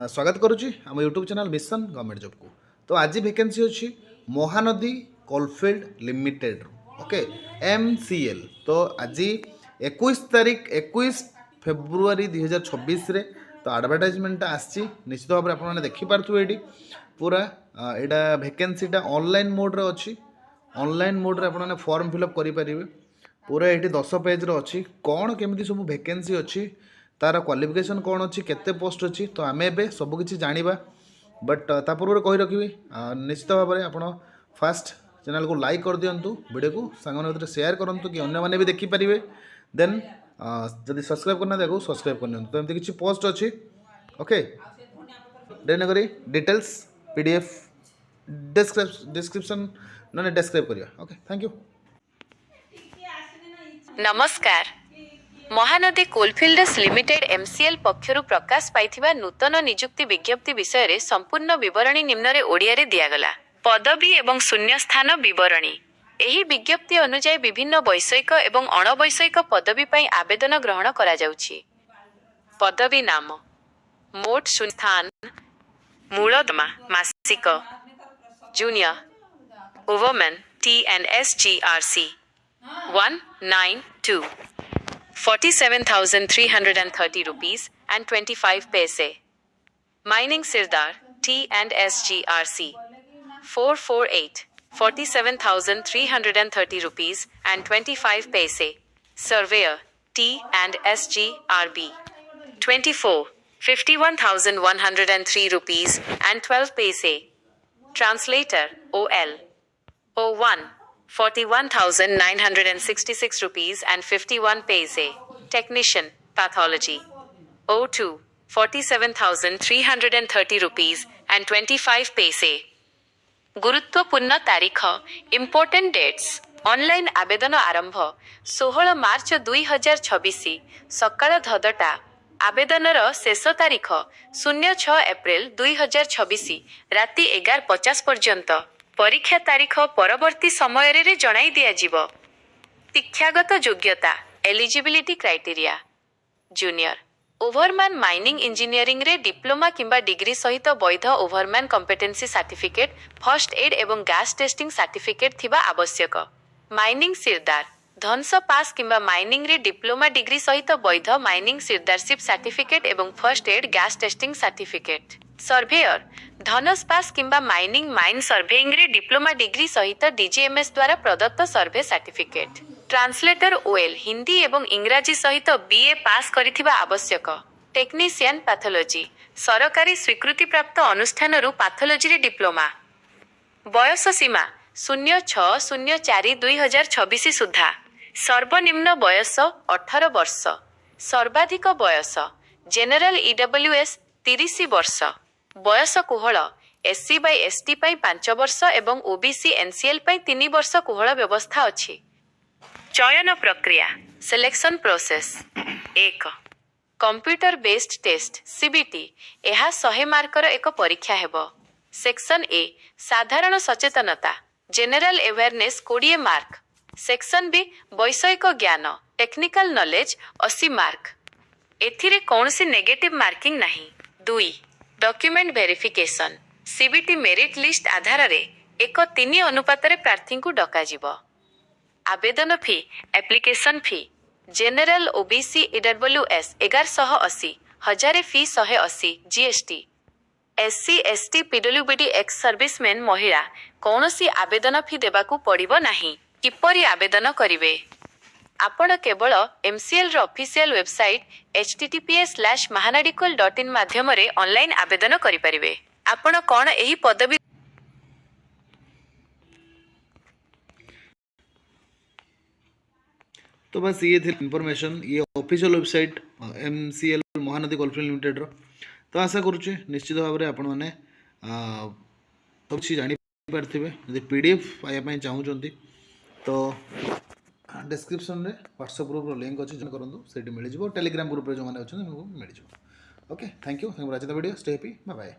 स्वागत करुच्ची आम YouTube channel mission government job को। तो आज वैकेंसी अच्छी Mahanadi coalfield limited okay MCL। तो आज 21 तारीख 21 फेब्रुआरी 2026 रे तो आडभटाइजमेंट आसी निश्चित भाव में आपने देखिपे ये पूरा यहाँ वैकेंसीटा ऑनलाइन मोड रे अच्छी। ऑनलाइन मोड रे आपने फॉर्म फिलअप करेंगे। पूरा ये 10 पेज अच्छी कौन केमी सब वैकेंसी अच्छी तार क्वालिफिकेशन कौन अच्छी केते पोस्ट अच्छी तो आम ए सबकि जाना। बट ता पूर्व कही रखी निश्चित भाव में आप फास्ट चैनल को लाइक कर दिंतु वीडियो को सांग भर सेयार करूँ कि अन्य भी देखिपारे। देन जदि सब्सक्राइब करना देखो सब्सक्राइब कर तो एमती किसी पोस्ट अच्छी ओके। देन करी डिटेल्स PDF डिस्क्रिप्शन ना डिस्क्राइब करिया ओके। Thank you. नमस्कार। महानदी कोलफिल्ड्स लिमिटेड MCL पक्षरु प्रकाश पाइथिबा नूतन नियुक्ति विज्ञप्ति विषय रे संपूर्ण विवरणी निम्न रे ओडिया रे दियागला। पदवी एवं शून्य स्थान विवरणी। एही विज्ञप्ति अनुसार विभिन्न वैषयिक एवं अणवैषयिक पदवी पई आवेदन ग्रहण करा जाउछि। पदवी नाम मोट शून्य स्थान मूलदमा मासिक junior ओवरमैन TNSGRC 192 47,330 rupees and 25 paise. Mining Sirdar T&SGRC 448 47,330 rupees and 25 paise. Surveyor T&SGRB 24 51,103 rupees and 12 paise. Translator OL 01 41,966 rupees and 51 paise. Technician Pathology 02 47,330 rupees and 25 paise. गुरुत्वपूर्ण तारीख इम्पोर्टेंट डेट्स। ऑनलाइन आवेदन आरंभ 16 मार्च 2026 सकाळ 10टा। आवेदनर शेष तारीख 06 एप्रिल 2026 राति 11:50 पर्यंत। परीक्षा तारीख परवर्ती समय रे जणाई दिया जिवो। शिक्षागत योग्यता eligibility criteria junior ओवरमैन mining engineering रे डिप्लोमा किंबा डिग्री सहित वैध ओवरमैन कॉम्पिटेंसी सर्टिफिकेट फर्स्ट एड एवं गैस टेस्टिंग सर्टिफिकेट थिबा आवश्यक। माइनिंग सिरदार धनस पास किंबा माइनिंग रे डिप्लोमा डिग्री सहित वैध माइनिंग सिरदारशिप सर्टिफिकेट एवं first aid gas testing certificate. Surveyor धनस पास किंबा माइनिंग माइन सर्वेइंग रे डिप्लोमा डिग्री सहित DGMS द्वारा प्रदत्त survey certificate. Translator OL Hindi एवं इंग्राजी सहित BA पास करिथिबा आवश्यक। टेक्नीशियन पैथोलॉजी सरकारी स्वीकृति प्राप्त अनुष्ठान रु पैथोलॉजी रे डिप्लोमा। बयस सीमा 06/04/2026 सुधा। सर्वनिम्न बयस 18 वर्ष। सर्वाधिक बयस जेनरल EWS 30 वर्ष। बयस कोहल SC/ST 5 वर्ष एवं OBC NCL 3 वर्ष कोहल व्यवस्था अछि। चयन प्रक्रिया selection process 1 computer based test CBT यह 100 मार्कर एक परीक्षा हेबो। सेक्शन A साधारण सचेतनता general awareness 20 mark. Section B वैषयिक ज्ञान टेक्निकल नॉलेज 80 मार्क। एथिरे कौनसी नेगेटिव मार्किंग नहीं। 2 document verification CBT merit list आधार रे 1:3 अनुपात रे प्रार्थी को डका जिवो। आवेदन fee application fee general OBC EWS 1180 1000 fee 180 GST। SC ST PWBD ex serviceman महिला कौनसी आवेदन फी देबाकू पड़िबो नाही। किपरि आवेदन करिवे आपण केवल MCL रो ऑफिशियल वेबसाइट https:/mahanadicol.in माध्यम रे ऑनलाइन आवेदन करि परिबे। आपण कोन एही पदवी तो बस ये थी इनफॉरमेशन ये official website MCL Mahanadi coalfield limited रो। तो आशा करुच्चे निश्चित भाव में आपण मैंने सब किसी जापारे। यदि PDF पाइबापी चाहूँगी तो डिस्क्रिप्शन रे व्हाट्सएप ग्रुप लिंक अच्छी जॉइन करूँ से मिल जाए। टेलीग्राम ग्रुप जो मैंने अच्छे मिल जाए okay. Thank you for watching the video. Stay happy bye bye.